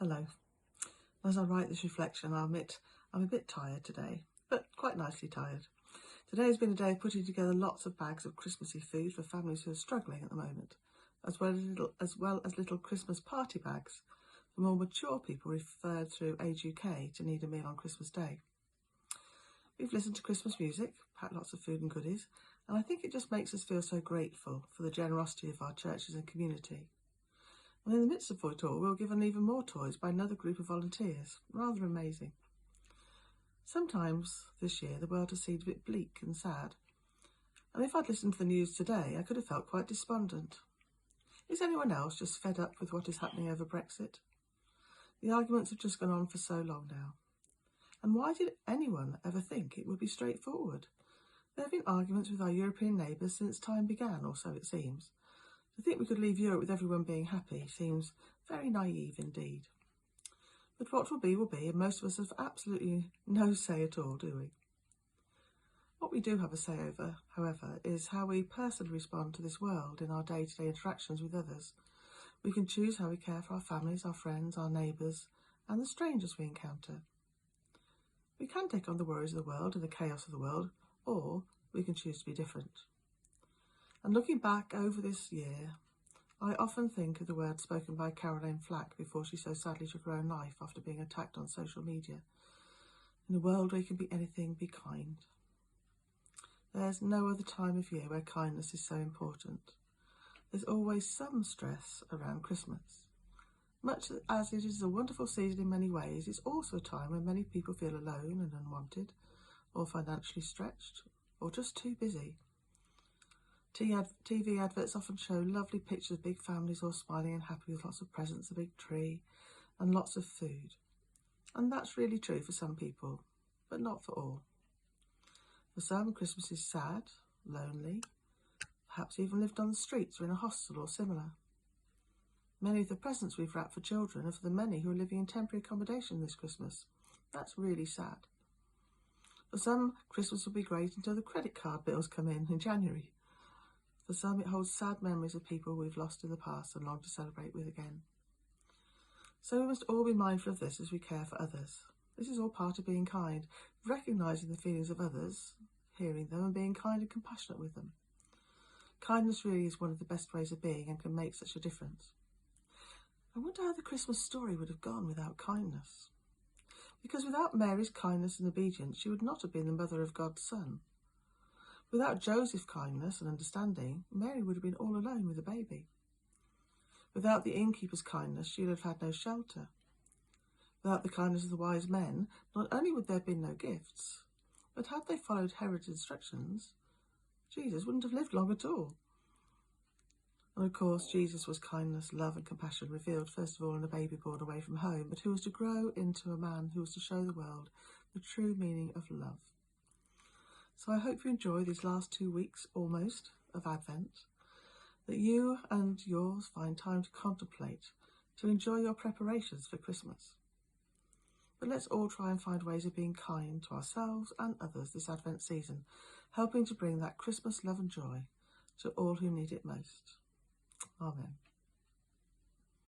Hello. As I write this reflection, I'll admit I'm a bit tired today, but quite nicely tired. Today has been a day of putting together lots of bags of Christmassy food for families who are struggling at the moment, as well as little Christmas party bags for more mature people referred through Age UK to need a meal on Christmas Day. We've listened to Christmas music, packed lots of food and goodies, and I think it just makes us feel so grateful for the generosity of our churches and community. And in the midst of it all, we were given even more toys by another group of volunteers. Rather amazing. Sometimes this year the world has seemed a bit bleak and sad. And if I'd listened to the news today, I could have felt quite despondent. Is anyone else just fed up with what is happening over Brexit? The arguments have just gone on for so long now. And why did anyone ever think it would be straightforward? There have been arguments with our European neighbours since time began, or so it seems. To think we could leave Europe with everyone being happy seems very naive indeed. But what will be, and most of us have absolutely no say at all, do we? What we do have a say over, however, is how we personally respond to this world in our day-to-day interactions with others. We can choose how we care for our families, our friends, our neighbours, and the strangers we encounter. We can take on the worries of the world and the chaos of the world, or we can choose to be different. And looking back over this year, I often think of the words spoken by Caroline Flack before she so sadly took her own life after being attacked on social media. In a world where you can be anything, be kind. There's no other time of year where kindness is so important. There's always some stress around Christmas. Much as it is a wonderful season in many ways, it's also a time when many people feel alone and unwanted, or financially stretched, or just too busy. TV adverts often show lovely pictures of big families all smiling and happy with lots of presents, a big tree, and lots of food. And that's really true for some people, but not for all. For some, Christmas is sad, lonely, perhaps even lived on the streets or in a hostel or similar. Many of the presents we've wrapped for children are for the many who are living in temporary accommodation this Christmas. That's really sad. For some, Christmas will be great until the credit card bills come in January. For some, it holds sad memories of people we've lost in the past and long to celebrate with again. So we must all be mindful of this as we care for others. This is all part of being kind, recognising the feelings of others, hearing them and being kind and compassionate with them. Kindness really is one of the best ways of being and can make such a difference. I wonder how the Christmas story would have gone without kindness. Because without Mary's kindness and obedience, she would not have been the mother of God's Son. Without Joseph's kindness and understanding, Mary would have been all alone with a baby. Without the innkeeper's kindness, she would have had no shelter. Without the kindness of the wise men, not only would there have been no gifts, but had they followed Herod's instructions, Jesus wouldn't have lived long at all. And of course, Jesus was kindness, love and compassion revealed first of all in a baby born away from home, but who was to grow into a man who was to show the world the true meaning of love. So I hope you enjoy these last 2 weeks, almost, of Advent, that you and yours find time to contemplate, to enjoy your preparations for Christmas. But let's all try and find ways of being kind to ourselves and others this Advent season, helping to bring that Christmas love and joy to all who need it most. Amen.